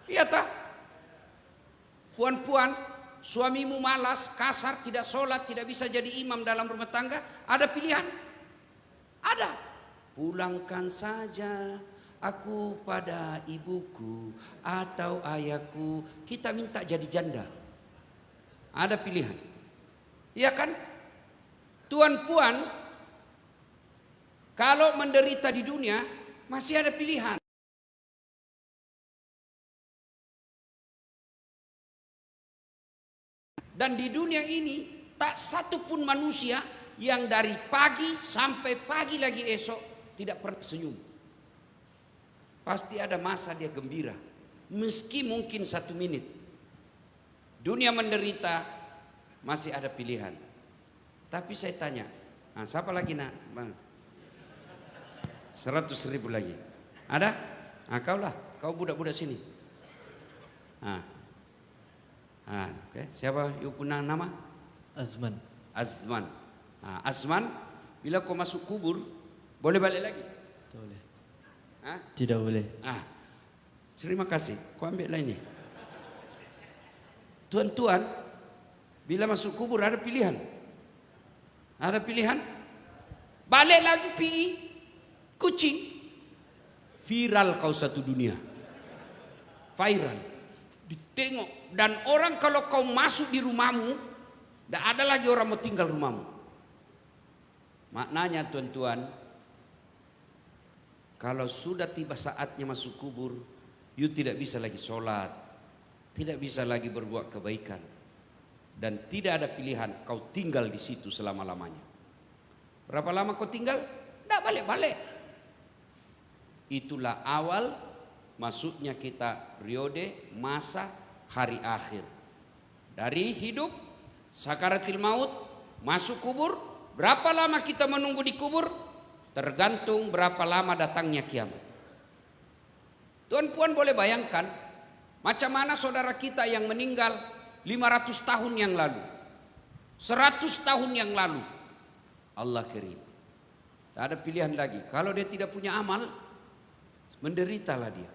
Iya tak? Puan-puan, suamimu malas, kasar, tidak sholat, tidak bisa jadi imam dalam rumah tangga, ada pilihan? Ada. Pulangkan saja aku pada ibuku atau ayahku, kita minta jadi janda. Ada pilihan. Iya kan? Tuan puan, kalau menderita di dunia masih ada pilihan. Dan di dunia ini tak satu pun manusia yang dari pagi sampai pagi lagi esok tidak pernah senyum. Pasti ada masa dia gembira, meski mungkin 1 menit. Dunia menderita masih ada pilihan. Tapi saya tanya, nah, siapa lagi nak? 100.000 lagi. Ada? Nah, kau budak-budak sini. Okay. Siapa you punya nama? Azman. Azman. Azman, bila kau masuk kubur, boleh balik lagi? Boleh. Hah? Tidak boleh. Terima kasih. Kau ambil lah ini. Tuan-tuan, bila masuk kubur ada pilihan. Ada pilihan? Balik lagi pergi kucing. Viral kau satu dunia. Viral. Ditengok. Dan orang kalau kau masuk di rumahmu, tidak ada lagi orang mau tinggal rumahmu. Maknanya tuan-tuan, kalau sudah tiba saatnya masuk kubur, you tidak bisa lagi sholat, tidak bisa lagi berbuat kebaikan, dan tidak ada pilihan kau tinggal di situ selama-lamanya. Berapa lama kau tinggal? Tidak balik-balik. Itulah awal masuknya kita periode masa hari akhir. Dari hidup, sakaratil maut, masuk kubur. Berapa lama kita menunggu di kubur? Tergantung berapa lama datangnya kiamat. Tuan-puan boleh bayangkan macam mana saudara kita yang meninggal 500 tahun yang lalu, 100 tahun yang lalu. Allah kirim. Tak ada pilihan lagi. Kalau dia tidak punya amal, menderitalah dia.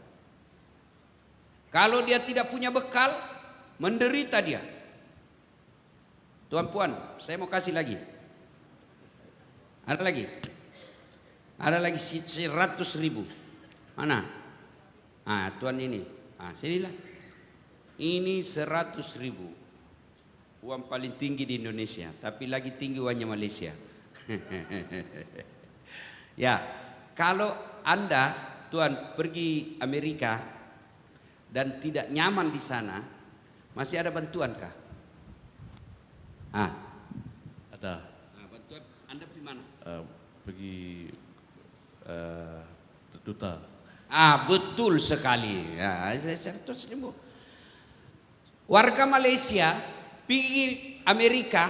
Kalau dia tidak punya bekal, menderita dia. Tuan puan, saya mau kasih lagi. Ada lagi? Ada lagi 100.000. Mana? Tuan ini. Sinilah. Ini 100.000. Uang paling tinggi di Indonesia, tapi lagi tinggi uangnya Malaysia. Ya, kalau Anda, Tuan, pergi Amerika dan tidak nyaman di sana, masih ada bantuan kah? Ada. Bantuan Anda pergi mana? Pergi duta. Betul sekali. 100.000. Warga Malaysia pergi Amerika,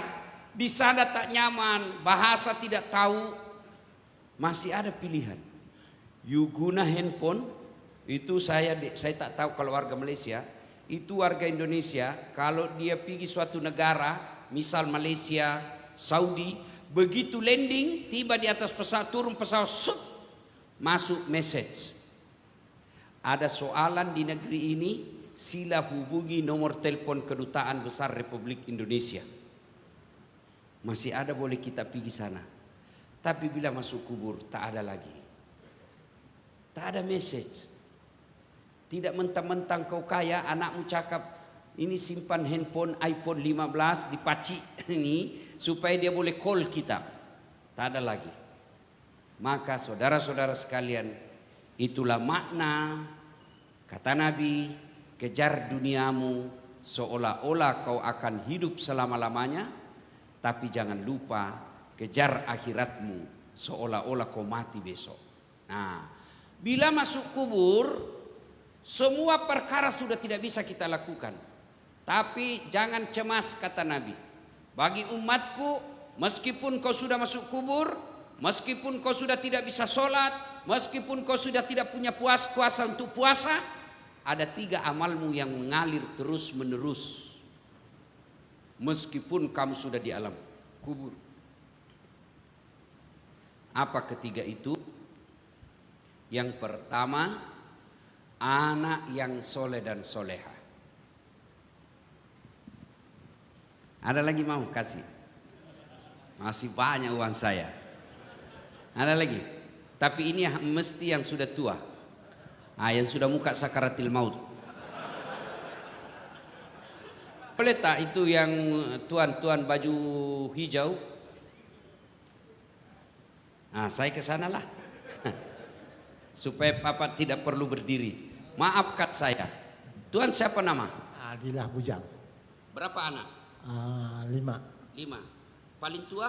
di sana tak nyaman, bahasa tidak tahu, masih ada pilihan. You guna handphone. Itu saya tak tahu kalau warga Malaysia, itu warga Indonesia kalau dia pergi suatu negara, misal Malaysia, Saudi, begitu landing, tiba di atas pesawat, turun pesawat, masuk message. Ada soalan di negeri ini, sila hubungi nomor telepon Kedutaan Besar Republik Indonesia. Masih ada boleh kita pergi sana. Tapi bila masuk kubur tak ada lagi. Tak ada message. Tidak mentang-mentang kau kaya, anakmu cakap ini simpan handphone iPhone 15 dipacik ini supaya dia boleh call kita. Tak ada lagi. Maka saudara-saudara sekalian, itulah makna kata Nabi, kejar duniamu seolah-olah kau akan hidup selama-lamanya, tapi jangan lupa kejar akhiratmu seolah-olah kau mati besok. Nah, bila masuk kubur, semua perkara sudah tidak bisa kita lakukan. Tapi jangan cemas kata Nabi. Bagi umatku, meskipun kau sudah masuk kubur, meskipun kau sudah tidak bisa sholat, meskipun kau sudah tidak punya kuasa untuk puasa, ada 3 amalmu yang mengalir terus menerus. Meskipun kamu sudah di alam kubur. Apa ketiga itu? Yang pertama, anak yang soleh dan soleha. Ada lagi mau kasih? Masih banyak uang saya. Ada lagi? Tapi ini mesti yang sudah tua. Yang sudah muka sakaratil maut. Boleh tak itu yang tuan-tuan baju hijau? Saya ke sana lah. Supaya Papa tidak perlu berdiri. Maafkan saya. Tuan siapa nama? Adilah Bujang. Berapa anak? 5. 5. Paling tua?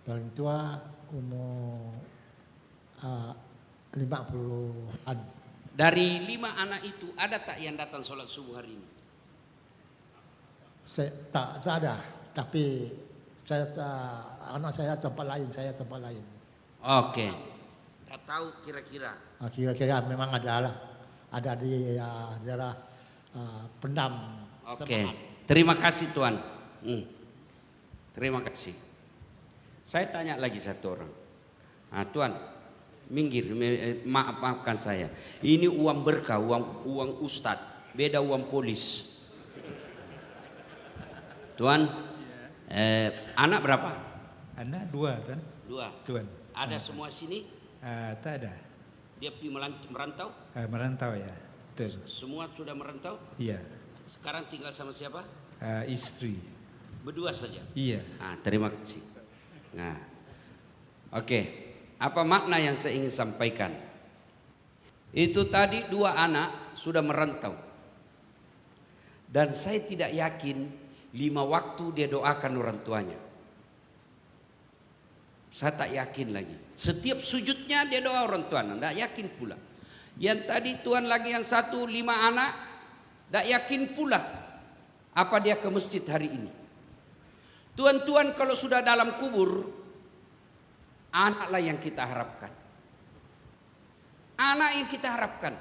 Paling tua umur 50-an. Dari 5 anak itu ada tak yang datang sholat subuh hari ini? Tak ada, tapi anak saya tempat lain, Oke. Tak tahu kira-kira. Kira-kira memang ada lah, ada di daerah Pendam. Oke. Semangat. Terima kasih Tuan. Terima kasih. Saya tanya lagi satu orang. Tuan, minggir, maafkan saya. Ini uang berkah, uang ustadz, beda uang polis. Tuan, anak berapa? Anak 2 kan? 2. Tuan. Ada semua sini? Tak ada. Dia pergi merantau? Merantau ya. Betul. Semua sudah merantau? Iya. Sekarang tinggal sama siapa? Istri. Berdua saja? Iya. Terima kasih. Nah, oke. Apa makna yang saya ingin sampaikan? Itu tadi 2 anak sudah merantau. Dan saya tidak yakin 5 waktu dia doakan orang tuanya. Saya tak yakin lagi. Setiap sujudnya dia doa orang tuanya. Tak yakin pula. Yang tadi Tuan lagi yang 1 5 anak. Tak yakin pula apa dia ke masjid hari ini. Tuan-tuan kalau sudah dalam kubur, anaklah yang kita harapkan. Anak yang kita harapkan.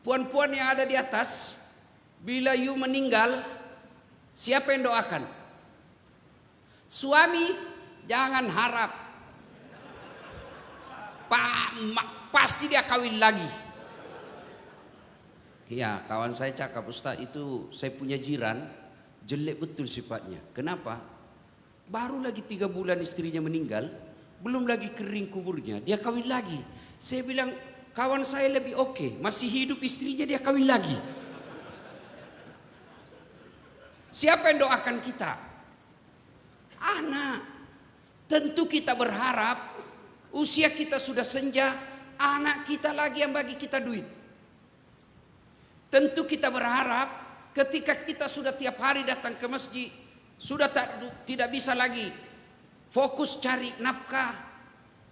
Puan-puan yang ada di atas, bila you meninggal, siapa yang doakan? Suami jangan harap. Pasti dia kawin lagi. Ya, kawan saya cakap, Ustaz, itu saya punya jiran jelek betul sifatnya. Kenapa? Baru lagi 3 bulan istrinya meninggal, belum lagi kering kuburnya, dia kawin lagi. Saya bilang, kawan saya lebih oke, masih hidup istrinya dia kawin lagi. Siapa yang doakan kita? Anak. Tentu kita berharap usia kita sudah senja, anak kita lagi yang bagi kita duit. Tentu kita berharap ketika kita sudah tiap hari datang ke masjid, sudah tidak bisa lagi fokus cari nafkah,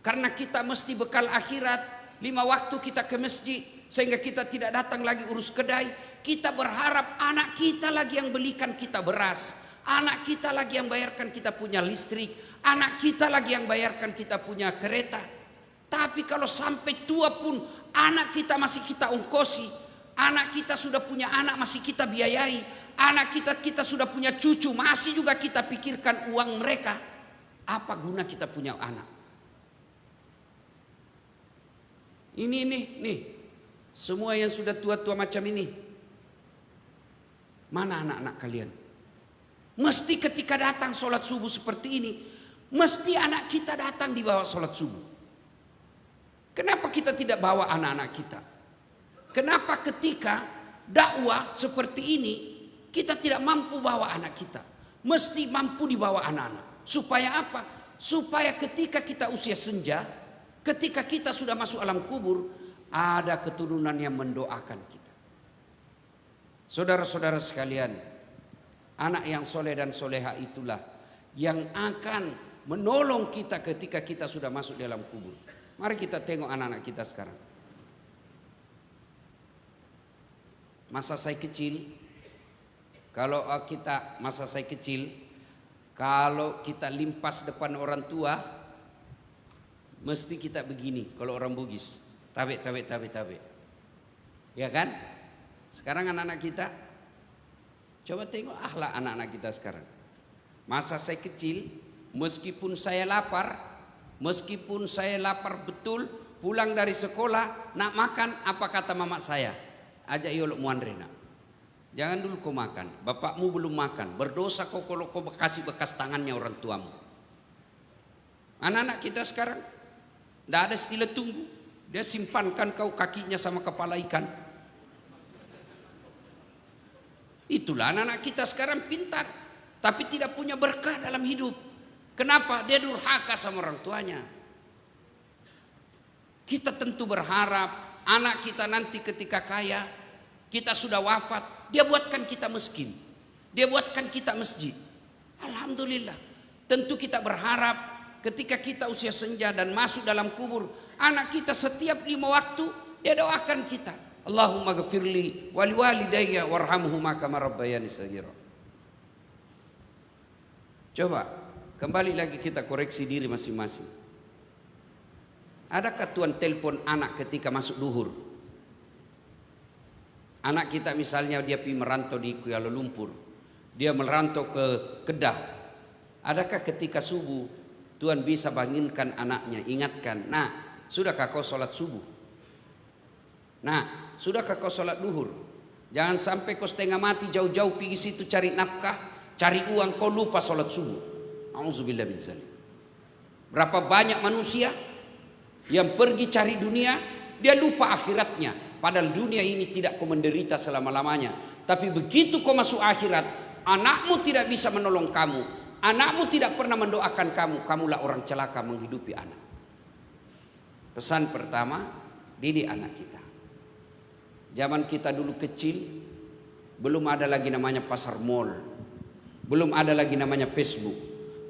karena kita mesti bekal akhirat. 5 waktu kita ke masjid sehingga kita tidak datang lagi urus kedai. Kita berharap anak kita lagi yang belikan kita beras, anak kita lagi yang bayarkan kita punya listrik, anak kita lagi yang bayarkan kita punya kereta. Tapi kalau sampai tua pun anak kita masih kita ongkosi, anak kita sudah punya anak masih kita biayai, anak kita sudah punya cucu masih juga kita pikirkan uang mereka. Apa guna kita punya anak? Ini nih, semua yang sudah tua-tua macam ini, mana anak-anak kalian? Mesti ketika datang sholat subuh seperti ini, mesti anak kita datang dibawa sholat subuh. Kenapa kita tidak bawa anak-anak kita? Kenapa ketika dakwah seperti ini kita tidak mampu bawa anak kita? Mesti mampu dibawa anak-anak. Supaya apa? Supaya ketika kita usia senja, ketika kita sudah masuk alam kubur, ada keturunan yang mendoakan kita. Saudara-saudara sekalian, anak yang soleh dan soleha itulah yang akan menolong kita ketika kita sudah masuk dalam kubur. Mari kita tengok anak-anak kita sekarang. Masa saya kecil, kalau kita limpas depan orang tua, mesti kita begini. Kalau orang Bugis, tabe. Ya kan? Sekarang anak-anak kita, coba tengok akhlak anak-anak kita sekarang. Masa saya kecil, meskipun saya lapar betul, pulang dari sekolah, nak makan, apa kata mama saya? Ajak yolok muandre nak. Jangan dulu kau makan, bapakmu belum makan. Berdosa kau kalau kau kasih bekas tangannya orang tuamu. Anak-anak kita sekarang tidak ada istilah tunggu. Dia simpankan kau kakinya sama kepala ikan. Itulah anak-anak kita sekarang pintar, tapi tidak punya berkah dalam hidup. Kenapa? Dia durhaka sama orang tuanya. Kita tentu berharap anak kita nanti ketika kaya, kita sudah wafat, dia buatkan kita miskin, dia buatkan kita masjid. Alhamdulillah. Tentu kita berharap ketika kita usia senja dan masuk dalam kubur, anak kita setiap 5 waktu dia doakan kita, Allahumma ghafirli wali walidayya warhamhuma kama rabbayani shaghira. Coba kembali lagi kita koreksi diri masing-masing. Adakah Tuhan telepon anak ketika masuk duhur? Anak kita misalnya dia pergi merantau di Kuala Lumpur, dia merantau ke Kedah. Adakah ketika subuh Tuhan bisa bangunkan anaknya, ingatkan, nah sudahkah kau sholat subuh? Nah sudahkah kau sholat duhur? Jangan sampai kau setengah mati jauh-jauh pergi situ cari nafkah, cari uang, kau lupa sholat subuh. Auzubillah min dzalik. Berapa banyak manusia yang pergi cari dunia, dia lupa akhiratnya. Padahal dunia ini tidak kau menderita selama-lamanya. Tapi begitu kau masuk akhirat, anakmu tidak bisa menolong kamu, anakmu tidak pernah mendoakan kamu, kamulah orang celaka menghidupi anak. Pesan pertama, didik anak kita. Zaman kita dulu kecil, belum ada lagi namanya pasar mall, belum ada lagi namanya Facebook,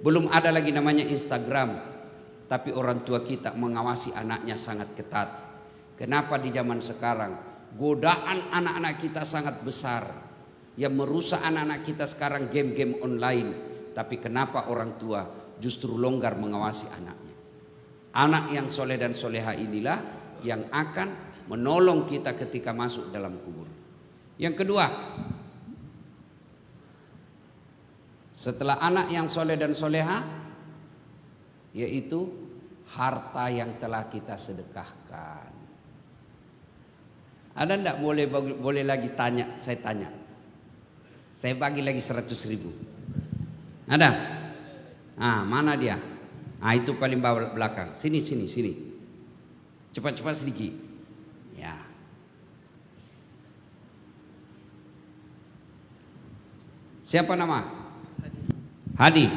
belum ada lagi namanya Instagram. Tapi orang tua kita mengawasi anaknya sangat ketat. Kenapa di zaman sekarang godaan anak-anak kita sangat besar, yang merusak anak-anak kita sekarang game-game online. Tapi kenapa orang tua justru longgar mengawasi anaknya? Anak yang soleh dan soleha inilah yang akan menolong kita ketika masuk dalam kubur. Yang kedua, setelah anak yang soleh dan soleha, yaitu harta yang telah kita sedekahkan. Ada enggak boleh lagi tanya, saya tanya. Saya bagi lagi 100.000. Ada? Ah, mana dia? Ah, itu paling bawah belakang. Sini. Cepat sedikit. Ya. Siapa nama? Hadi.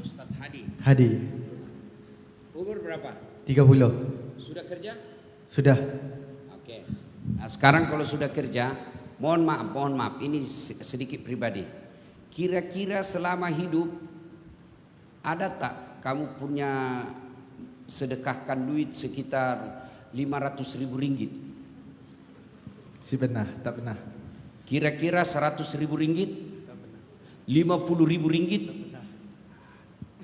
Ustaz Hadi. Hadi. Umur berapa? 30. Sudah kerja? Sudah. Oke. Nah, sekarang kalau sudah kerja, mohon maaf, ini sedikit pribadi. Kira-kira selama hidup ada tak kamu punya sedekahkan duit sekitar 500.000 ringgit? Si pernah, tak pernah. Kira-kira 100.000 ringgit? Tak pernah. 50.000 ringgit? Tak pernah.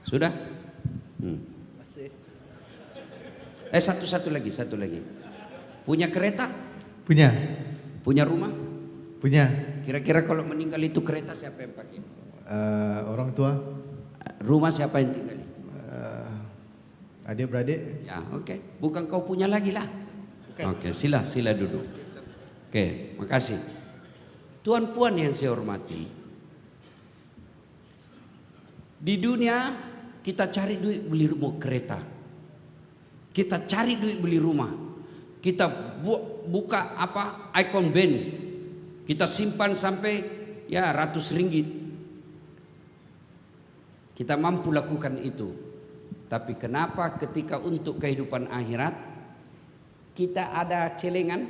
Sudah? Masih. Satu lagi. Punya kereta? Punya. Punya rumah? Punya. Kira-kira kalau meninggal itu kereta siapa yang pakai? Orang tua. Rumah siapa yang tinggal? Adik-beradik. Ya, oke. Bukan kau punya lagi lah. Oke, sila duduk. Oke, makasih. Tuan puan yang saya hormati, di dunia kita cari duit beli rumah kereta, kita cari duit beli rumah, kita buka icon band, kita simpan sampai ya ratus ringgit. Kita mampu lakukan itu. Tapi kenapa ketika untuk kehidupan akhirat kita ada celengan,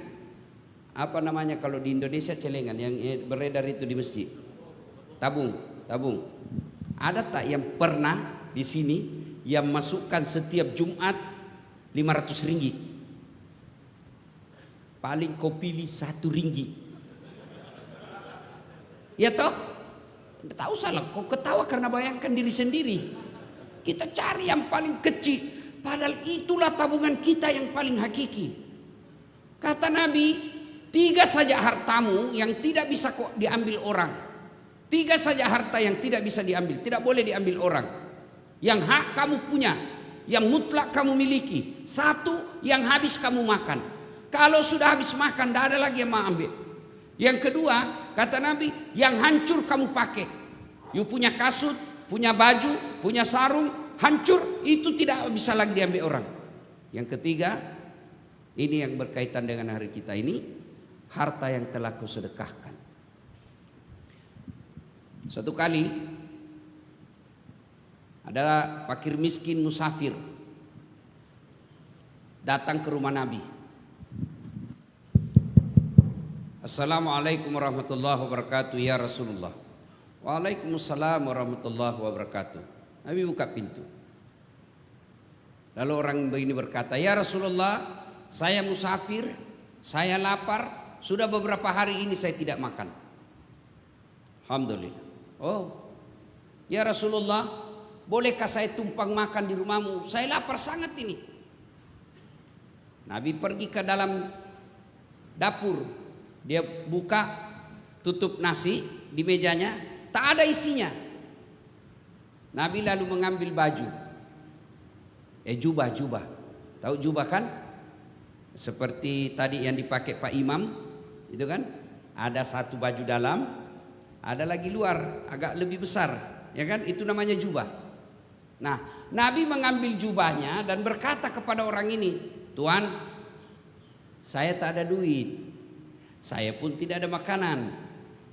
apa namanya kalau di Indonesia celengan yang beredar itu di masjid, tabung. Ada tak yang pernah di sini yang masukkan setiap Jumat 500 ringgit? Paling kau pilih 1 ringgit. Ya toh? Tak usah lah kau ketawa karena bayangkan diri sendiri. Kita cari yang paling kecil, padahal itulah tabungan kita yang paling hakiki. Kata Nabi, 3 saja hartamu yang tidak bisa kok diambil orang. 3 saja harta yang tidak bisa diambil, tidak boleh diambil orang. Yang hak kamu punya, yang mutlak kamu miliki. Satu, yang habis kamu makan. Kalau sudah habis makan, tidak ada lagi yang mau ambil. Yang kedua, kata Nabi, yang hancur kamu pakai. You punya kasut, punya baju, punya sarung, hancur, itu tidak bisa lagi diambil orang. Yang ketiga, ini yang berkaitan dengan hari kita ini, harta yang telah kau sedekahkan. Suatu kali ada fakir miskin musafir datang ke rumah Nabi. Assalamualaikum warahmatullahi wabarakatuh ya Rasulullah. Waalaikumsalam warahmatullahi wabarakatuh. Nabi buka pintu. Lalu orang begini berkata, ya Rasulullah, saya musafir, saya lapar, sudah beberapa hari ini saya tidak makan. Alhamdulillah. Oh, ya Rasulullah, bolehkah saya tumpang makan di rumahmu? Saya lapar sangat ini. Nabi pergi ke dalam dapur. Dia buka, tutup nasi di mejanya, tak ada isinya. Nabi lalu mengambil baju. Jubah. Tahu jubah kan? Seperti tadi yang dipakai Pak Imam, itu kan? Ada satu baju dalam, ada lagi luar, agak lebih besar, ya kan? Itu namanya jubah. Nah, Nabi mengambil jubahnya dan berkata kepada orang ini, Tuan, saya tak ada duit. Saya pun tidak ada makanan.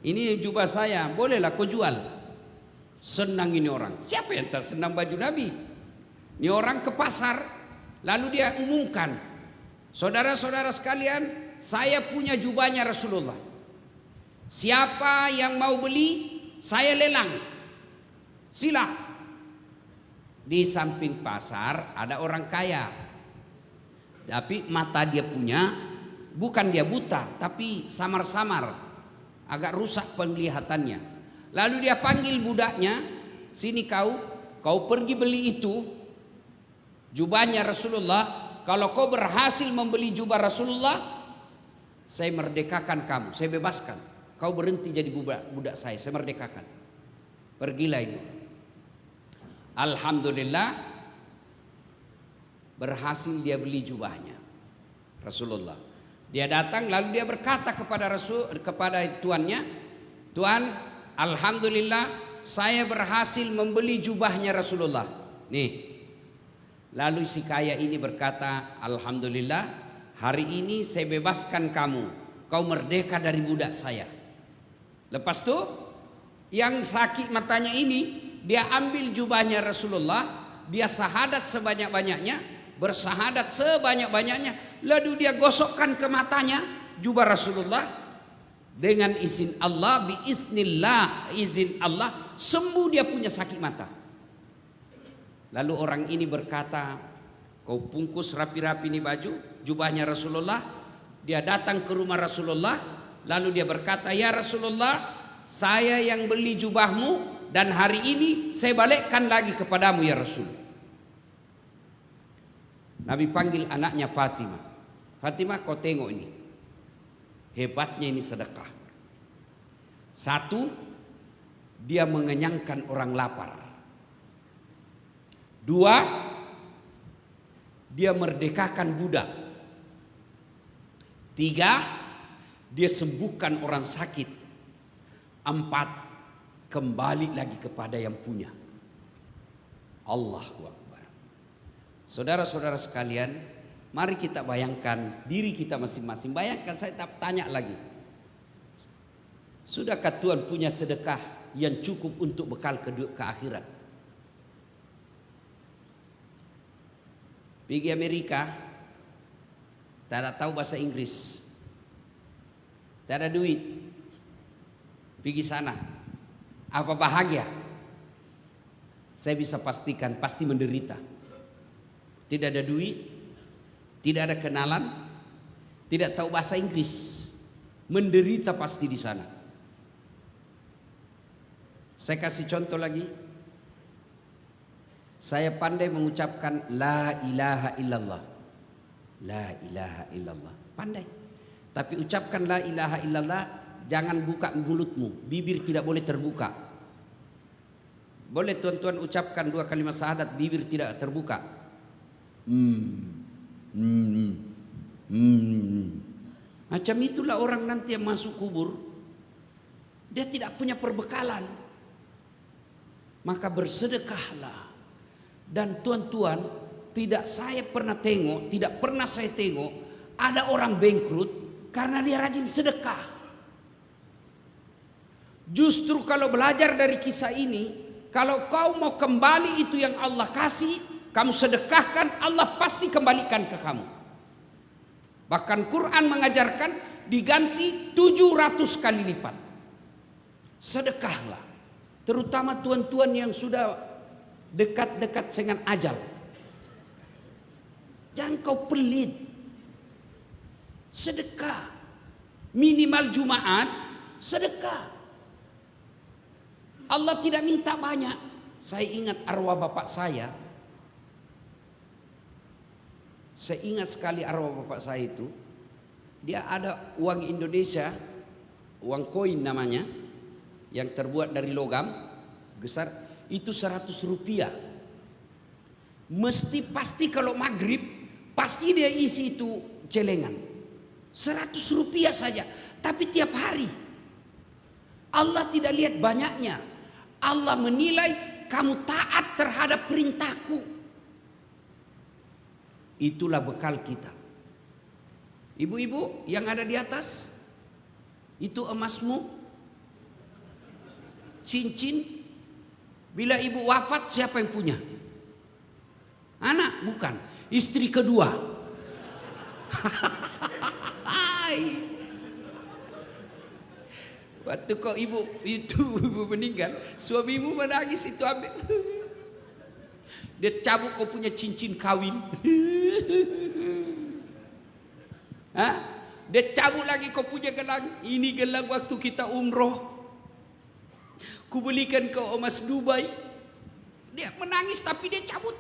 Ini jubah saya, bolehlah kau jual. Senang ini orang. Siapa yang tak senang baju Nabi? Ini orang ke pasar, lalu dia umumkan, saudara-saudara sekalian, saya punya jubahnya Rasulullah. Siapa yang mau beli, saya lelang. Sila. Di samping pasar ada orang kaya, tapi mata dia punya, bukan dia buta, tapi samar-samar, agak rusak penglihatannya. Lalu dia panggil budaknya, sini kau pergi beli itu, jubahnya Rasulullah. Kalau kau berhasil membeli jubah Rasulullah, saya merdekakan kamu, saya bebaskan. Kau berhenti jadi budak saya merdekakan. Pergilah ini. Alhamdulillah, berhasil dia beli jubahnya Rasulullah. Dia datang lalu dia berkata kepada tuannya, Tuan, alhamdulillah saya berhasil membeli jubahnya Rasulullah. Nih. Lalu si kaya ini berkata, alhamdulillah hari ini saya bebaskan kamu. Kau merdeka dari budak saya. Lepas itu yang sakit matanya ini, dia ambil jubahnya Rasulullah, dia syahadat sebanyak-banyaknya, bersahadat sebanyak-banyaknya, lalu dia gosokkan ke matanya jubah Rasulullah. Dengan izin Allah, biiznillah, izin Allah, sembuh dia punya sakit mata. Lalu orang ini berkata, kau bungkus rapi-rapi ini baju, jubahnya Rasulullah. Dia datang ke rumah Rasulullah, lalu dia berkata, ya Rasulullah, saya yang beli jubahmu, dan hari ini saya balikkan lagi kepadamu ya Rasul. Nabi panggil anaknya Fatimah. Fatimah, kau tengok ini. Hebatnya ini sedekah. Satu, dia mengenyangkan orang lapar. Dua, dia merdekakan budak. Tiga, dia sembuhkan orang sakit. Empat, kembali lagi kepada yang punya. Allahu Akbar. Saudara-saudara sekalian, mari kita bayangkan diri kita masing-masing. Bayangkan, saya tak tanya lagi. Sudahkah Tuhan punya sedekah yang cukup untuk bekal ke akhirat? Pergi Amerika, tak ada tahu bahasa Inggris, tak ada duit. Pergi sana, apa bahagia? Saya bisa pastikan, pasti menderita. Tidak ada duit, tidak ada kenalan, tidak tahu bahasa Inggris, menderita pasti di sana. Saya kasih contoh lagi. Saya pandai mengucapkan la ilaha illallah. La ilaha illallah. Pandai. Tapi ucapkan la ilaha illallah, jangan buka mulutmu, bibir tidak boleh terbuka. Boleh tuan-tuan ucapkan 2 kalimat syahadat, bibir tidak terbuka. Macam itulah orang nanti yang masuk kubur, dia tidak punya perbekalan. Maka bersedekahlah. Dan tuan-tuan, tidak pernah saya tengok ada orang bangkrut karena dia rajin sedekah. Justru kalau belajar dari kisah ini, kalau kau mau kembali itu yang Allah kasih, kamu sedekahkan, Allah pasti kembalikan ke kamu. Bahkan Quran mengajarkan diganti 700 kali lipat. Sedekahlah. Terutama tuan-tuan yang sudah dekat-dekat dengan ajal. Jangan kau pelit. Sedekah. Minimal Jumat, sedekah. Allah tidak minta banyak. Saya ingat arwah bapak saya. Saya ingat sekali arwah bapak saya itu. Dia ada uang Indonesia, uang koin namanya, yang terbuat dari logam besar, itu 100 rupiah. Pasti kalau maghrib, pasti dia isi itu celengan. 100 rupiah saja, tapi tiap hari. Allah tidak lihat banyaknya. Allah menilai kamu taat terhadap perintahku. Itulah bekal kita. Ibu-ibu yang ada di atas, itu emasmu, cincin. Bila ibu wafat, siapa yang punya? Anak? Bukan. Istri kedua. Waktu kau ibu meninggal, suamimu menangis itu ambil. Dia cabut kau punya cincin kawin. Dia cabut lagi kau punya gelang. Ini gelang waktu kita umroh. Kubelikan kau emas Dubai. Dia menangis tapi dia cabut.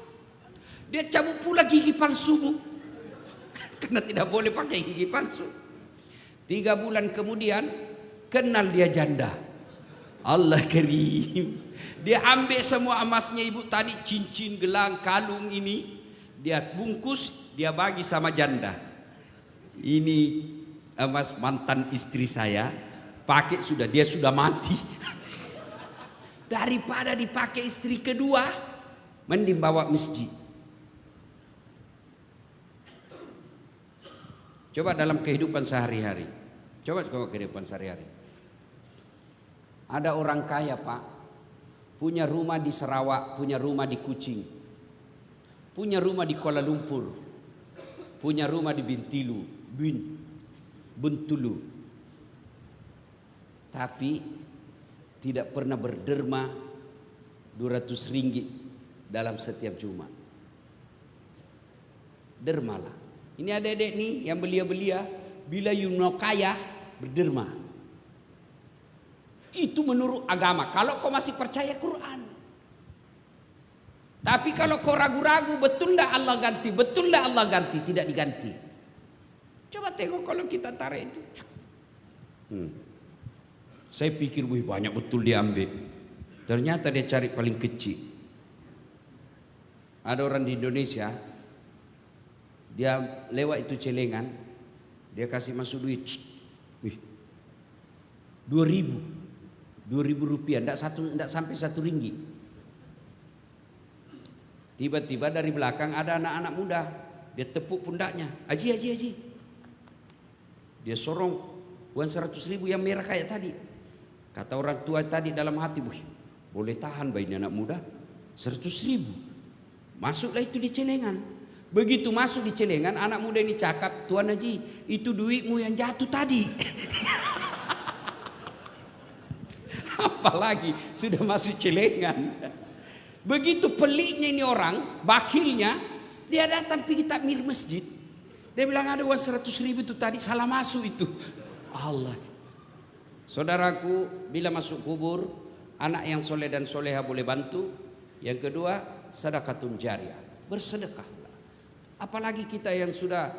Dia cabut pula gigi palsumu. Karena tidak boleh pakai gigi palsu. 3 bulan kemudian kenal dia janda. Allah karim. Dia ambil semua emasnya ibu tadi, cincin, gelang, kalung ini, dia bungkus, dia bagi sama janda. Ini emas mantan istri saya, pakai sudah, dia sudah mati. Daripada dipakai istri kedua, mending bawa masjid. Coba dalam kehidupan sehari-hari. Coba kehidupan sehari-hari. Ada orang kaya pak, punya rumah di Sarawak, punya rumah di Kuching, punya rumah di Kuala Lumpur, punya rumah di Bintulu. Tapi tidak pernah berderma 200 ringgit dalam setiap Jumat. Dermalah. Ini adik-adik nih yang belia-belia, bila you know kaya, berderma. Itu menurut agama. Kalau kau masih percaya Quran. Tapi kalau kau ragu-ragu, betul tak Allah ganti? Betul tak Allah ganti? Tidak diganti. Coba tengok kalau kita tarik itu. Saya pikir, wih banyak betul dia ambil. Ternyata dia cari paling kecil. Ada orang di Indonesia, dia lewat itu celengan, dia kasih masuk duit. Wih, 2.000 rupiah, tidak sampai 1 ringgit. Tiba-tiba dari belakang ada anak-anak muda, dia tepuk pundaknya, Haji. Dia sorong uang 100.000 yang merah kayak tadi. Kata orang tua tadi dalam hati, wih, boleh tahan bayi anak muda, 100.000. Masuklah itu di celengan. Begitu masuk di celengan, anak muda ini cakap, Tuan Haji, itu duitmu yang jatuh tadi. Apalagi sudah masuk celengan. Begitu peliknya ini orang, bakilnya, dia datang pergi takmir masjid. Dia bilang ada uang 100.000 itu tadi salah masuk itu. Allah. Saudaraku, bila masuk kubur, anak yang soleh dan soleha boleh bantu. Yang kedua, sedekatun jariyah, bersedekahlah. Apalagi kita yang sudah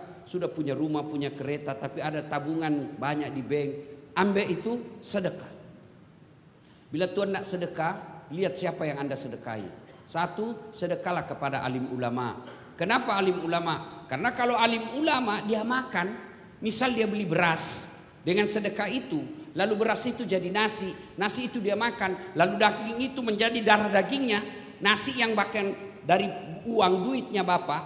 punya rumah, punya kereta, tapi ada tabungan banyak di bank, ambil itu sedekah. Bila Tuhan nak sedekah, lihat siapa yang Anda sedekahi. 1, sedekahlah kepada alim ulama. Kenapa alim ulama? Karena kalau alim ulama dia makan, misal dia beli beras dengan sedekah itu, lalu beras itu jadi nasi, nasi itu dia makan, lalu daging itu menjadi darah dagingnya, nasi yang bahkan dari uang duitnya bapak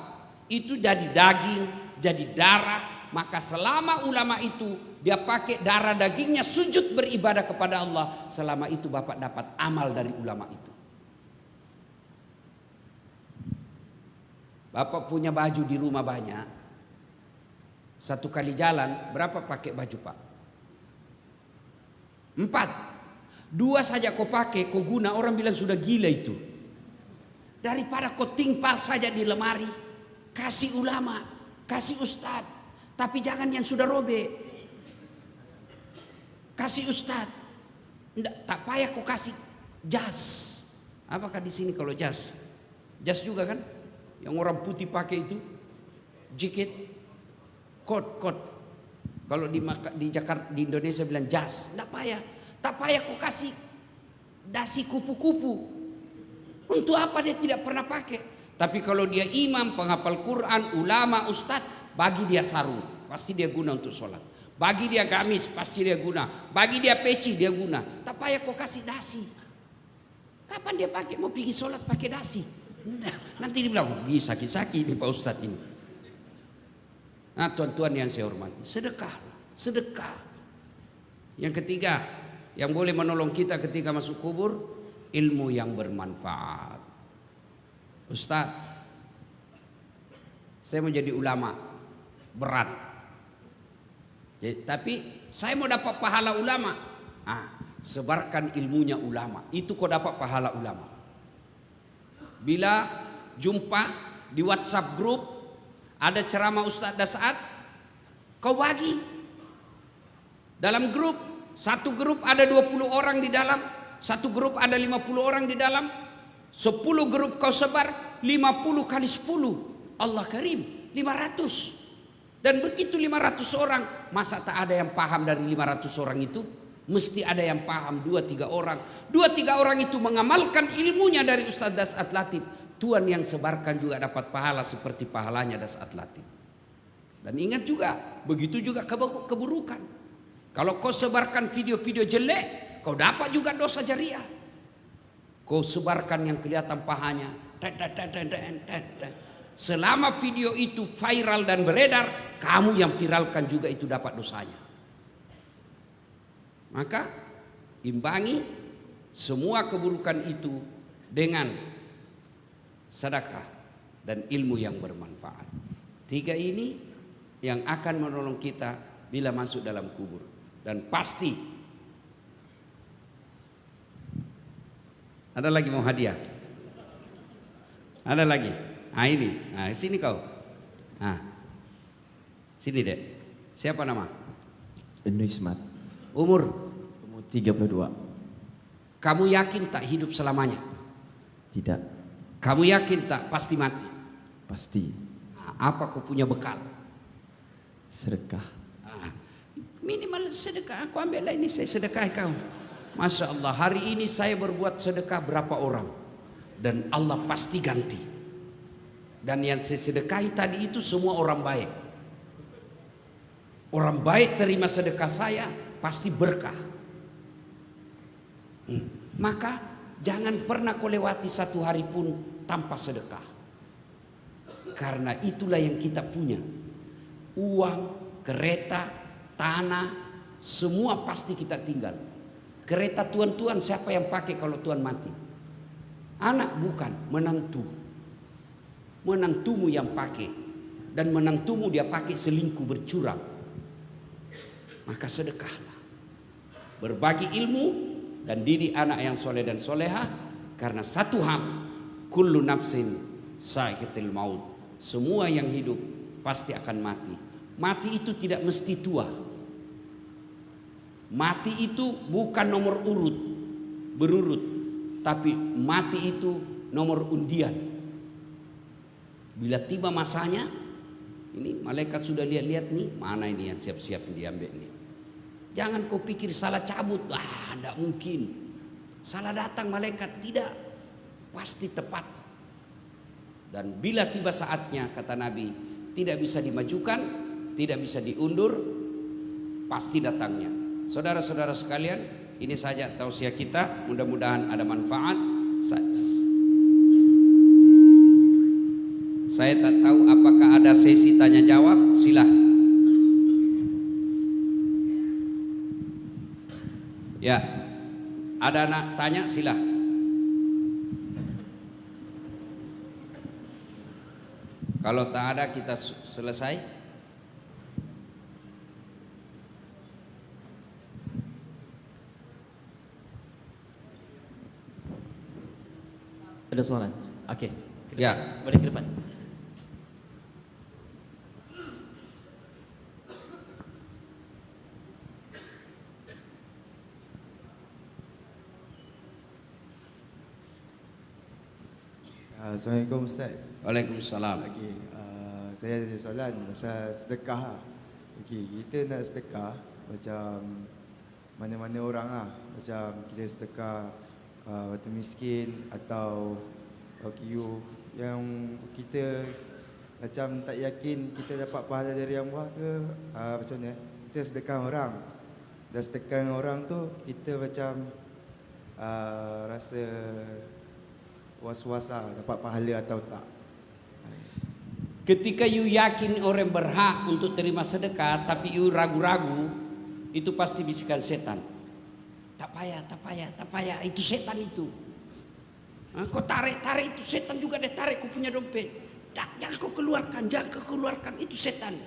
itu jadi daging, jadi darah. Maka selama ulama itu dia pakai darah dagingnya sujud beribadah kepada Allah, selama itu bapak dapat amal dari ulama itu. Bapak punya baju di rumah banyak, satu kali jalan berapa pakai baju pak? 4. 2 saja kau pakai, kau guna, orang bilang sudah gila itu. Daripada kau timpal saja di lemari, kasih ulama, kasih ustadz. Tapi jangan yang sudah robek. Kasih ustadz. Tak payah kau kasih jas. Apakah di sini kalau jas? Jas juga kan? Yang orang putih pakai itu, jaket, kot. Kalau di Jakarta, di Indonesia bilang jas. Tak payah kau kasih dasi kupu-kupu. Untuk apa dia tidak pernah pakai? Tapi kalau dia imam, penghafal Quran, ulama, ustadz, bagi dia sarung, pasti dia guna untuk sholat. Bagi dia gamis, pasti dia guna. Bagi dia peci, dia guna. Tak payah kau kasih dasi. Kapan dia pakai? Mau pergi sholat pakai dasi? Nah, nanti dia bilang, sakit-sakit ini Pak Ustadz ini. Nah tuan-tuan yang saya hormati, sedekah. Yang ketiga, yang boleh menolong kita ketika masuk kubur, ilmu yang bermanfaat. Ustadz, saya mau jadi ulama, berat. Tapi saya mau dapat pahala ulama. Sebarkan ilmunya ulama. Itu kau dapat pahala ulama. Bila jumpa di WhatsApp grup ada ceramah Ustadz Das'ad, kau bagi. Dalam grup, satu grup ada 20 orang di dalam, satu grup ada 50 orang di dalam, 10 grup kau sebar, 50 kali 10. Allah karim, 500. Dan begitu 500 orang, masa tak ada yang paham dari 500 orang itu? Mesti ada yang paham 2-3 orang. 2-3 orang itu mengamalkan ilmunya dari Ustadz Das'ad Latif. Tuan yang sebarkan juga dapat pahala seperti pahalanya Das'ad Latif. Dan ingat juga, begitu juga keburukan. Kalau kau sebarkan video-video jelek, kau dapat juga dosa jariah. Kau sebarkan yang kelihatan pahanya. Selama video itu viral dan beredar, kamu yang viralkan juga itu dapat dosanya. Maka imbangi semua keburukan itu dengan sedekah dan ilmu yang bermanfaat. 3 ini yang akan menolong kita bila masuk dalam kubur. Dan pasti ada lagi mau hadiah. Ada lagi. Ini. Sini kau. Sini dek. Siapa nama? Ismat. Umur 32. Kamu yakin tak hidup selamanya? Tidak. Kamu yakin tak pasti mati? Pasti. Apa kau punya bekal? Sedekah. Minimal sedekah. Aku ambillah ini, saya sedekah kau. Masya Allah, hari ini saya berbuat sedekah berapa orang, dan Allah pasti ganti. Dan yang saya sedekahi tadi itu semua orang baik. Orang baik terima sedekah saya pasti berkah. Maka jangan pernah kau lewati satu hari pun tanpa sedekah. Karena itulah yang kita punya. Uang, kereta, tanah, semua pasti kita tinggal. Kereta tuan-tuan siapa yang pakai kalau tuan mati? Anak bukan, menantu. Menantumu yang pakai. Dan menantumu dia pakai selingkuh bercurang. Maka sedekahlah. Berbagi ilmu dan didik anak yang soleh dan soleha. Karena satu hal, kullu nafsin sa'iqatil maut. Semua yang hidup pasti akan mati. Mati itu tidak mesti tua. Mati itu bukan nomor urut, berurut, tapi mati itu nomor undian. Bila tiba masanya, ini malaikat sudah lihat-lihat nih, mana ini yang siap-siap diambil nih. Jangan kau pikir salah cabut, tidak mungkin. Salah datang malaikat, tidak, pasti tepat. Dan bila tiba saatnya, kata Nabi, tidak bisa dimajukan, tidak bisa diundur, pasti datangnya. Saudara-saudara sekalian, ini saja tausiah kita, mudah-mudahan ada manfaat. Saya tak tahu apakah ada sesi tanya jawab, silah. Ya, ada anak tanya, silah. Kalau tak ada, kita selesai. Ada soalan? Okey. Ya. Boleh ke depan. Assalamualaikum Ustaz. Waalaikumsalam. Okey, saya ada soalan pasal sedekah. Okey, kita nak sedekah macam mana-mana orang lah. Macam kita sedekah waktu miskin atau OKU yang kita macam tak yakin kita dapat pahala dari Allah ke macam mana? Kita sedekah orang. Dan sedekah orang tu kita macam rasa was-was dapat pahala atau tak. Ketika you yakin orang berhak untuk terima sedekah, tapi you ragu-ragu, itu pasti bisikan setan. Tak payah, tak payah, tak payah. Itu setan itu. Kau tarik itu setan juga, dia tarik kau punya dompet. Jangan kau keluarkan, jangan kau keluarkan. Itu setan.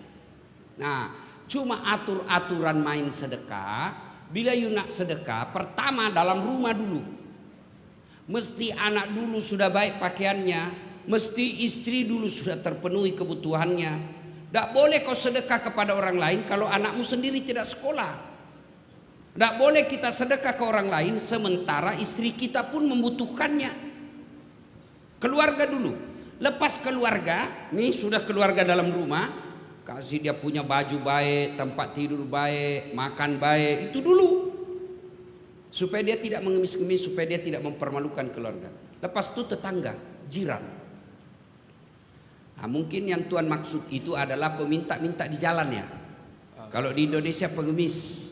Nah, cuma aturan main sedekah. Bila you nak sedekah, pertama dalam rumah dulu. Mesti anak dulu sudah baik pakaiannya, mesti istri dulu sudah terpenuhi kebutuhannya. Tak boleh kau sedekah kepada orang lain kalau anakmu sendiri tidak sekolah. Tak boleh kita sedekah ke orang lain sementara istri kita pun membutuhkannya. Keluarga dulu. Lepas keluarga, nih sudah keluarga dalam rumah, kasih dia punya baju baik, tempat tidur baik, makan baik, itu dulu. Supaya dia tidak mengemis-ngemis, supaya dia tidak mempermalukan keluarga. Lepas itu tetangga, jiran. Nah, mungkin yang Tuhan maksud itu adalah peminta-minta di jalan ya. Kalau di Indonesia pengemis.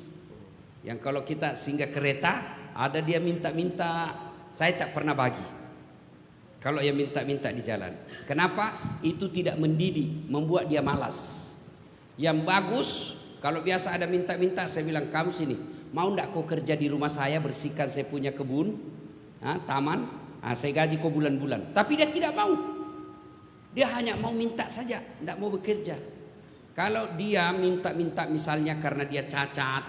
Yang kalau kita singgah kereta, ada dia minta-minta, saya tak pernah bagi. Kalau yang minta-minta di jalan. Kenapa? Itu tidak mendidik, membuat dia malas. Yang bagus, kalau biasa ada minta-minta, saya bilang, kamu sini. Mau ndak kau kerja di rumah saya, bersihkan saya punya kebun, taman, saya gaji kau bulan-bulan. Tapi dia tidak mau. Dia hanya mau minta saja, ndak mau bekerja. Kalau dia minta-minta misalnya karena dia cacat,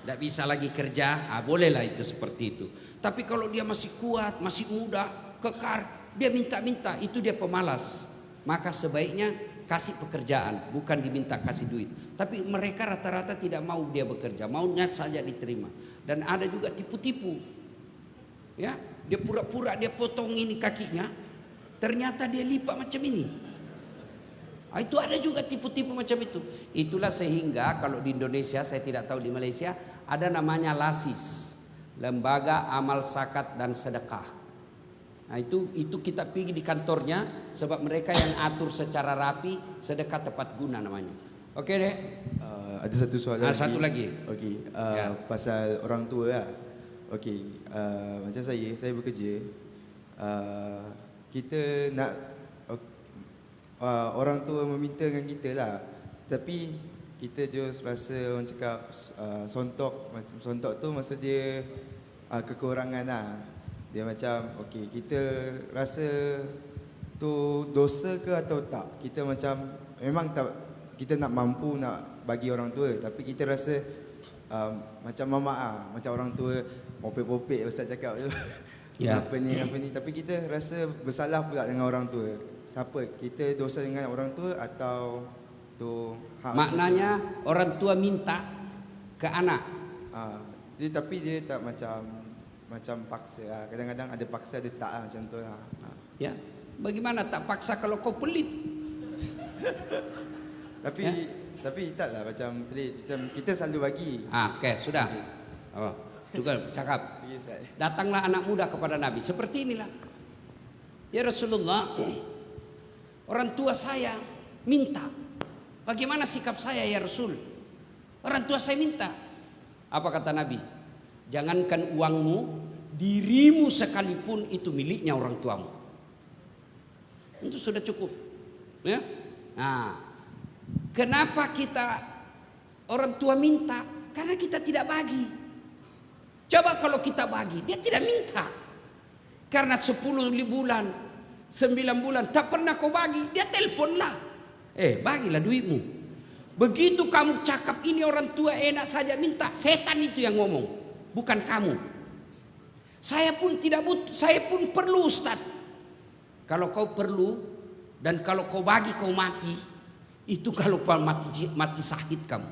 ndak bisa lagi kerja, bolehlah itu seperti itu. Tapi kalau dia masih kuat, masih muda, kekar, dia minta-minta, itu dia pemalas. Maka sebaiknya kasih pekerjaan, bukan diminta kasih duit. Tapi mereka rata-rata tidak mau dia bekerja, maunya saja diterima. Dan ada juga tipu-tipu. Ya, dia pura-pura dia potong ini kakinya, ternyata dia lipat macam ini. Itu ada juga tipu-tipu macam itu. Itulah sehingga kalau di Indonesia, saya tidak tahu di Malaysia, ada namanya LASIS, Lembaga Amal Zakat dan Sedekah. Nah itu kita pergi di kantornya, sebab mereka yang atur secara rapi, sedekah tepat guna namanya. Oke deh. Ada satu soalan lagi. Satu lagi. Okey, Ya. pasal orang tua lah. Okey, macam saya bekerja. Kita nak orang tua meminta dengan kita lah. Tapi kita just rasa orang cakap sontok. Macam sontok tu maksud dia kekurangan lah. Dia macam okey, kita rasa tu dosa ke atau tak? Kita macam memang tak, kita nak mampu nak bagi orang tua, tapi kita rasa macam mama macam orang tua popek-popek Ustaz cakap tu. Ya. Apa ni, tapi kita rasa bersalah pula dengan orang tua. Siapa? Kita dosa dengan orang tua atau tu hak? Maknanya orang tua minta ke anak. Tapi dia tak macam paksa lah. Kadang-kadang ada paksa, ada tak lah, macam tu lah. Ya, bagaimana tak paksa kalau kau pelit? Tapi taklah macam pelit. Macam kita selalu bagi. Okey, sudah. Oh, juga cakap. Datanglah anak muda kepada Nabi. Seperti inilah. Ya Rasulullah, Orang tua saya minta. Bagaimana sikap saya ya Rasul? Orang tua saya minta. Apa kata Nabi? Jangankan uangmu, dirimu sekalipun itu miliknya orang tuamu. Itu sudah cukup. Ya? Nah, kenapa kita orang tua minta? Karena kita tidak bagi. Coba kalau kita bagi, dia tidak minta. Karena 10 bulan, 9 bulan tak pernah kau bagi, dia teleponlah. Bagilah duitmu. Begitu kamu cakap ini orang tua enak saja minta, setan itu yang ngomong, bukan kamu. Saya pun tidak butuh, saya pun perlu Ustaz. Kalau kau perlu dan kalau kau bagi kau mati, itu kalau kau mati syahid kamu.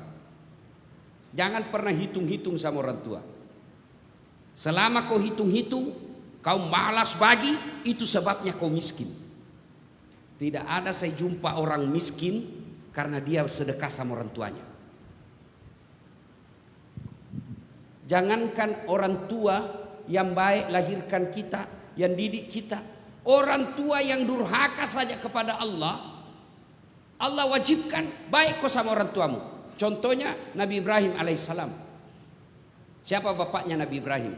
Jangan pernah hitung-hitung sama orang tua. Selama kau hitung-hitung, kau malas bagi, itu sebabnya kau miskin. Tidak ada saya jumpa orang miskin karena dia sedekah sama orang tuanya. Jangankan orang tua yang baik lahirkan kita, yang didik kita, orang tua yang durhaka saja kepada Allah, Allah wajibkan baik kau sama orang tuamu. Contohnya Nabi Ibrahim alaihissalam. Siapa bapaknya Nabi Ibrahim?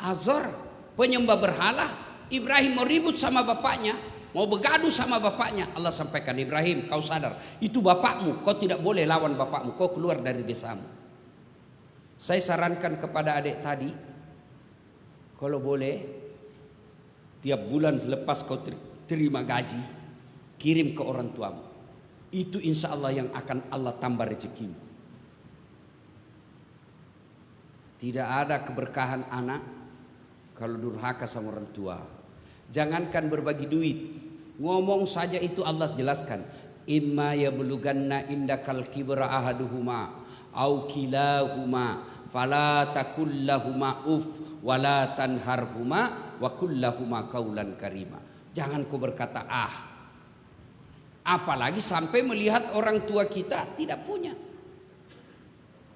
Azar, penyembah berhala. Ibrahim mau ribut sama bapaknya, mau bergaduh sama bapaknya. Allah sampaikan, Ibrahim, kau sadar itu bapakmu, kau tidak boleh lawan bapakmu, kau keluar dari desamu. Saya sarankan kepada adik tadi, kalau boleh tiap bulan selepas kau terima gaji, kirim ke orang tuamu. Itu insya Allah yang akan Allah tambah rezekimu. Tidak ada keberkahan anak kalau durhaka sama orang tua. Jangankan berbagi duit, ngomong saja itu Allah jelaskan. Imma yablughanna indakal kibra ahaduhuma au kilahuma fala takul lahuma uf wala tanharhuma wa kullahuma qaulan karima. Jangan kau berkata apalagi sampai melihat orang tua kita tidak punya.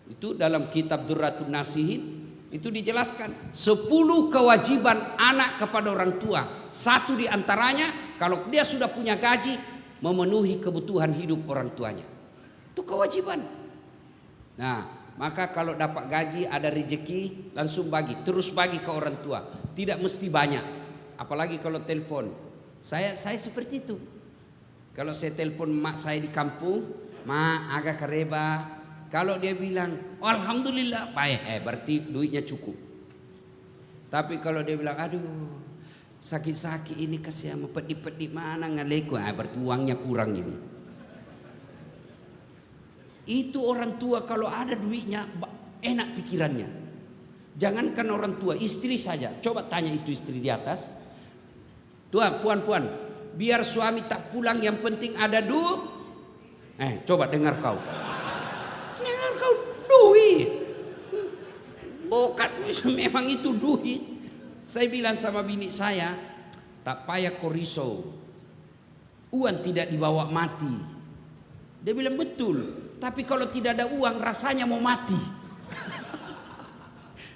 Itu dalam kitab Durratun Nasihin itu dijelaskan 10 kewajiban anak kepada orang tua. Satu di antaranya kalau dia sudah punya gaji, memenuhi kebutuhan hidup orang tuanya. Itu kewajiban. Nah, maka kalau dapat gaji ada rezeki langsung bagi, terus bagi ke orang tua. Tidak mesti banyak. Apalagi kalau telepon. Saya seperti itu. Kalau saya telepon mak saya di kampung, mak agak kareba. Kalau dia bilang, oh, alhamdulillah, baik, berarti duitnya cukup. Tapi kalau dia bilang, aduh, sakit-sakit ini kasih sama pedih-pedih mana ngaleku, berarti uangnya kurang ini. Itu orang tua kalau ada duitnya enak pikirannya. Jangankan orang tua, istri saja. Coba tanya itu istri di atas. Tuan, puan, biar suami tak pulang yang penting ada duit. Coba dengar kau. Dengar kau duit. Bukan memang itu duit. Saya bilang sama bini saya, tak payah kau risau. Uang tidak dibawa mati. Dia bilang betul. Tapi kalau tidak ada uang rasanya mau mati.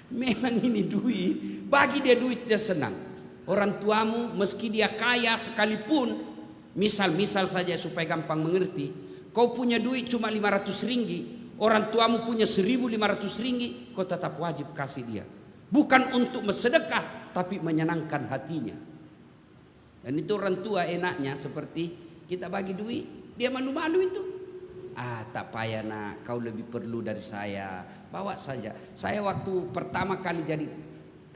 Memang ini duit. Bagi dia duit dia senang. Orang tuamu meski dia kaya sekalipun, misal saja supaya gampang mengerti, kau punya duit cuma 500 ringgit, orang tuamu punya 1.500 ringgit, kau tetap wajib kasih dia. Bukan untuk bersedekah, tapi menyenangkan hatinya. Dan itu orang tua enaknya seperti kita bagi duit, dia malu-malu itu. Tak payah nak, kau lebih perlu dari saya, bawa saja. Saya waktu pertama kali jadi,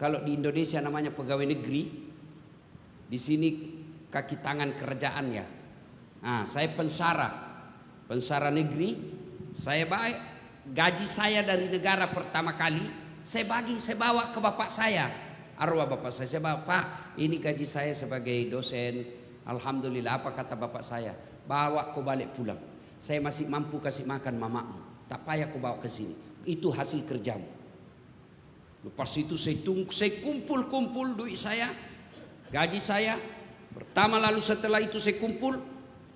kalau di Indonesia namanya pegawai negeri, di sini kaki tangan kerajaan ya. Saya pensara negeri. Saya baik gaji saya dari negara pertama kali, saya bawa ke bapak saya, arwah bapak saya bawa, Pak, ini gaji saya sebagai dosen. Alhamdulillah, apa kata bapak saya? Bawa kau balik pulang. Saya masih mampu kasih makan mamamu. Tak payah kau bawa ke sini. Itu hasil kerjamu. Lepas itu saya kumpul duit saya, gaji saya. Pertama lalu setelah itu saya kumpul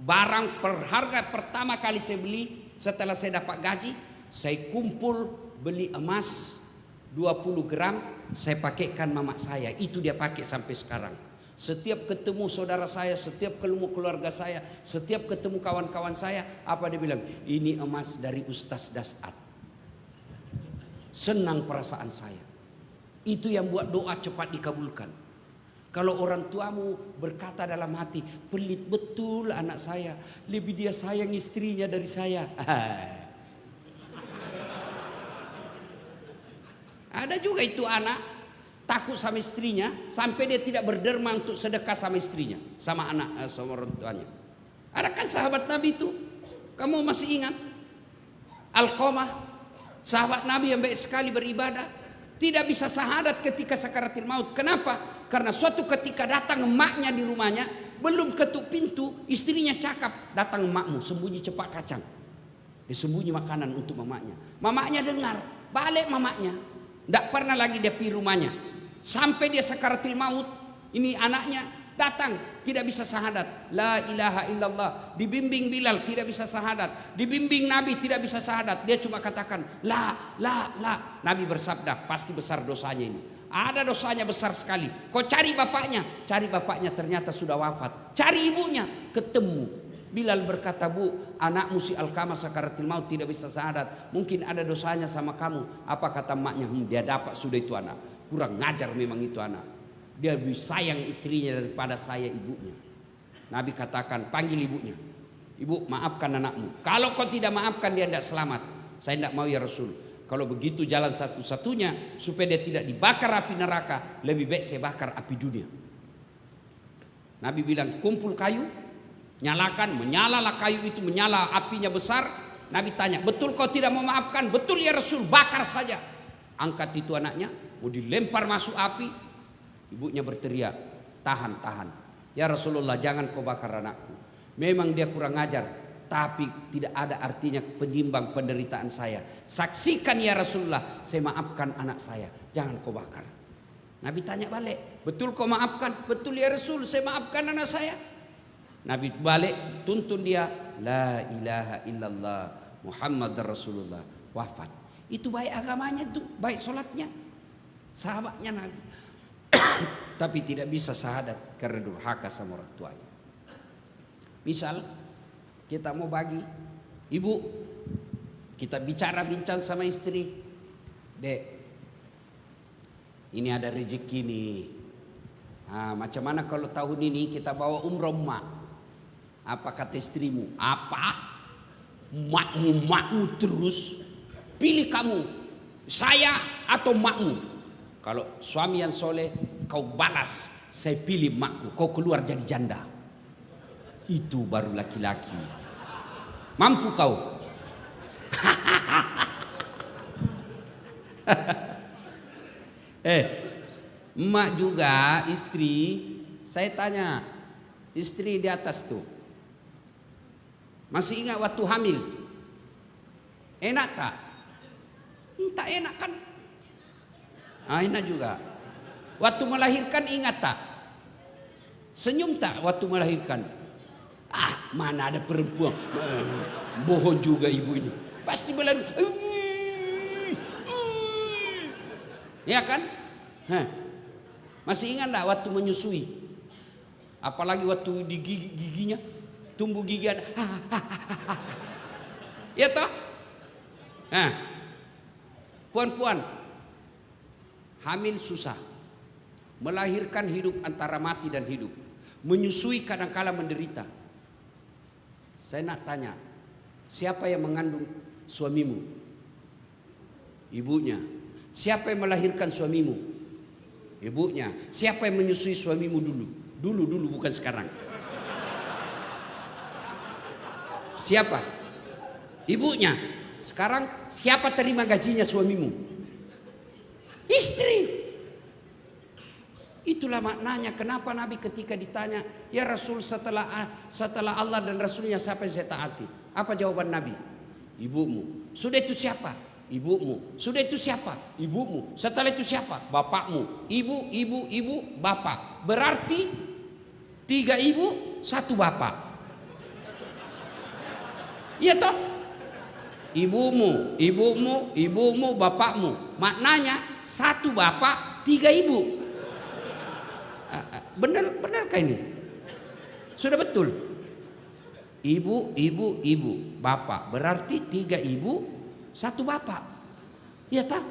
barang berharga pertama kali saya beli setelah saya dapat gaji. Saya kumpul beli emas 20 gram, saya pakaikan mama saya. Itu dia pakai sampai sekarang. Setiap ketemu saudara saya, setiap ketemu keluarga saya, setiap ketemu kawan-kawan saya, apa dia bilang? Ini emas dari Ustaz Dasat. Senang perasaan saya. Itu yang buat doa cepat dikabulkan. Kalau orang tuamu berkata dalam hati, pelit betul anak saya, lebih dia sayang istrinya dari saya. Ada juga itu anak takut sama istrinya sampai dia tidak berderma untuk sedekah sama istrinya, sama anak, sama orang tuanya. Ada kan sahabat Nabi itu? Kamu masih ingat? Alqamah, sahabat Nabi yang baik sekali beribadah, tidak bisa syahadat ketika sakaratil maut. Kenapa? Karena suatu ketika datang emaknya di rumahnya, belum ketuk pintu, istrinya cakap, datang emakmu, sembunyi cepat kacang. Dia sembunyi makanan untuk mamaknya. Mamaknya dengar, balik mamaknya. Tidak pernah lagi dia pergi rumahnya. Sampai dia sakaratil maut, ini anaknya datang, tidak bisa syahadat. La ilaha illallah. Dibimbing Bilal, tidak bisa syahadat. Dibimbing Nabi, tidak bisa syahadat. Dia cuma katakan, la. Nabi bersabda, pasti besar dosanya ini. Ada dosanya besar sekali. Kau cari bapaknya. Cari bapaknya, ternyata sudah wafat. Cari ibunya, ketemu. Bilal berkata, bu, anakmu si Alqamah sakaratil maut tidak bisa syahadat. Mungkin ada dosanya sama kamu. Apa kata emaknya? Dia dapat sudah itu anak. Kurang ngajar memang itu anak. Dia lebih sayang istrinya daripada saya ibunya. Nabi katakan, panggil ibunya. Ibu, maafkan anakmu. Kalau kau tidak maafkan, dia tidak selamat. Saya tidak mau ya Rasul. Kalau begitu jalan satu-satunya supaya dia tidak dibakar api neraka, lebih baik saya bakar api dunia. Nabi bilang, kumpul kayu, nyalakan, menyalalah kayu itu, menyala, apinya besar. Nabi tanya, betul kau tidak mau maafkan? Betul ya Rasul, bakar saja. Angkat itu anaknya, mau dilempar masuk api. Ibunya berteriak, tahan. Ya Rasulullah, jangan kau bakar anakku. Memang dia kurang ajar, tapi tidak ada artinya penimbang penderitaan saya. Saksikan ya Rasulullah, saya maafkan anak saya, jangan kau bakar. Nabi tanya balik, betul kau maafkan? Betul ya Rasul, saya maafkan anak saya. Nabi balik, tuntun dia, la ilaha illallah Muhammad Rasulullah, wafat. Itu baik agamanya tuh, baik sholatnya, sahabatnya Nabi. Tapi tidak bisa syahadat karena durhaka sama orang tuanya. Misal kita mau bagi, ibu, kita bincang sama istri, dek, ini ada rezeki nih. Macam mana kalau tahun ini kita bawa umroh mak? Apa kata istrimu? Apa? Makmu terus. Pilih kamu, saya atau makmu. Kalau suami yang soleh, kau balas, saya pilih makku, kau keluar jadi janda. Itu baru laki-laki. Mampu kau? Emak juga istri. Saya tanya, istri di atas tuh, masih ingat waktu hamil? Enak tak? Tak enak kan? Enak juga. Waktu melahirkan ingat tak? Senyum tak waktu melahirkan? Mana ada perempuan, bohong juga ibu ini. Pasti berlari. Ya kan? Masih ingat tak waktu menyusui? Apalagi waktu di giginya tumbuh gigi anak. Ya toh? Puan-puan, hamil susah. Melahirkan hidup antara mati dan hidup. Menyusui kadang-kala menderita. Saya nak tanya, siapa yang mengandung suamimu? Ibunya. Siapa yang melahirkan suamimu? Ibunya. Siapa yang menyusui suamimu dulu? Dulu bukan sekarang. Siapa? Ibunya. Sekarang siapa terima gajinya suamimu? Istri. Itulah maknanya kenapa Nabi ketika ditanya, ya Rasul setelah Allah dan Rasulnya siapa yang saya taati? Apa jawaban Nabi? Ibumu. Sudah itu siapa? Ibumu. Sudah itu siapa? Ibumu. Setelah itu siapa? Bapakmu. Ibu, bapak. Berarti 3 ibu, 1 bapak. Iya toh? Ibumu, bapakmu. Maknanya 1 bapak, 3 ibu. Benarkah ini? Sudah betul. Ibu, bapak. Berarti 3 ibu, 1 bapak. Iya tak?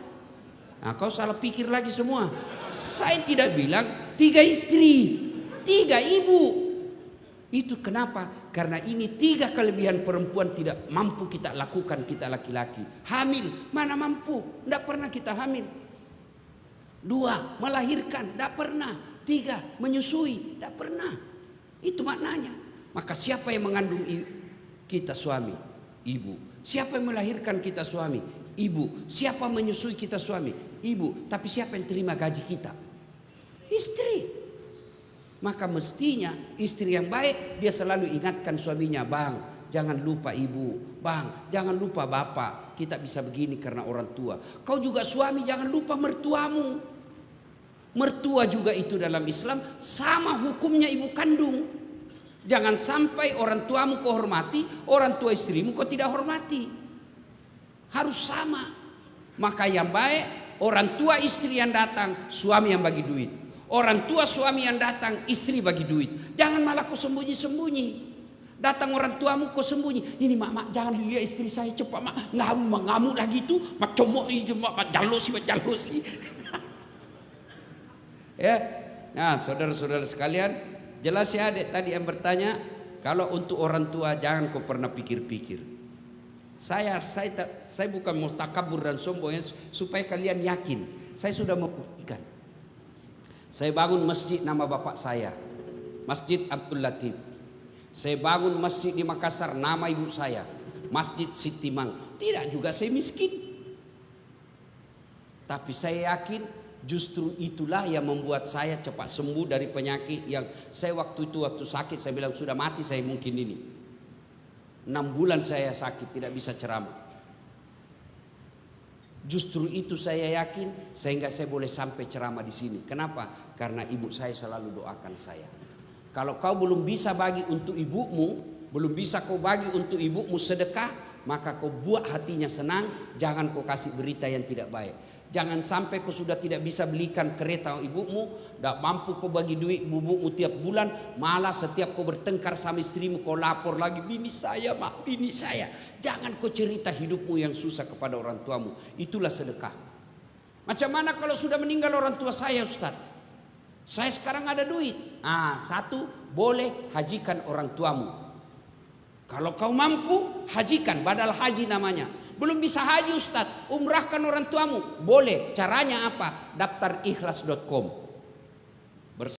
Nah, kau salah pikir lagi semua. Saya tidak bilang 3 istri, 3 ibu. Itu kenapa? Karena ini 3 kelebihan perempuan tidak mampu kita lakukan kita laki-laki. Hamil, mana mampu? Tidak pernah kita hamil. 2, melahirkan, tidak pernah. 3, menyusui, tidak pernah. Itu maknanya. Maka siapa yang mengandung kita suami? Ibu. Siapa yang melahirkan kita suami? Ibu. Siapa menyusui kita suami? Ibu. Tapi siapa yang terima gaji kita? Istri. Maka mestinya istri yang baik dia selalu ingatkan suaminya, bang, jangan lupa ibu, bang, jangan lupa bapak. Kita bisa begini karena orang tua. Kau juga suami jangan lupa mertuamu. Mertua juga itu dalam Islam sama hukumnya ibu kandung. Jangan sampai orang tuamu kau hormati, orang tua istrimu kau tidak hormati. Harus sama. Maka yang baik orang tua istri yang datang, suami yang bagi duit. Orang tua suami yang datang, istri bagi duit. Jangan malah kau sembunyi-sembunyi. Datang orang tuamu kau sembunyi. Ini mak jangan lihat istri saya cepat mak. Ngamuk lagi tu, mak comok itu mak jalosi. Ya. Nah, saudara-saudara sekalian, jelas ya adik tadi yang bertanya, kalau untuk orang tua jangan kau pernah pikir-pikir. Saya bukan mau takabur dan sombong supaya kalian yakin. Saya sudah membuktikan. Saya bangun masjid nama bapak saya, Masjid Abdul Latif. Saya bangun masjid di Makassar nama ibu saya, Masjid Siti Mang. Tidak juga saya miskin. Tapi saya yakin justru itulah yang membuat saya cepat sembuh dari penyakit yang saya waktu sakit saya bilang sudah mati saya mungkin ini. 6 bulan saya sakit tidak bisa ceramah. Justru itu saya yakin sehingga saya boleh sampai ceramah di sini. Kenapa? Karena ibu saya selalu doakan saya. Kalau kau belum bisa bagi untuk ibumu, belum bisa kau bagi untuk ibumu sedekah, maka kau buat hatinya senang. Jangan kau kasih berita yang tidak baik. Jangan sampai kau sudah tidak bisa belikan kereta ibumu, tidak mampu kau bagi duit ibumu tiap bulan, malah setiap kau bertengkar sama istrimu kau lapor lagi, bini saya mak, bini saya. Jangan kau cerita hidupmu yang susah kepada orang tuamu. Itulah sedekah. Macam mana kalau sudah meninggal orang tua saya, Ustaz? Saya sekarang ada duit. 1, boleh hajikan orang tuamu. Kalau kau mampu hajikan, badal haji namanya. Belum bisa haji Ustaz, umrahkan orang tuamu. Boleh, caranya apa? Daftar ikhlas.com.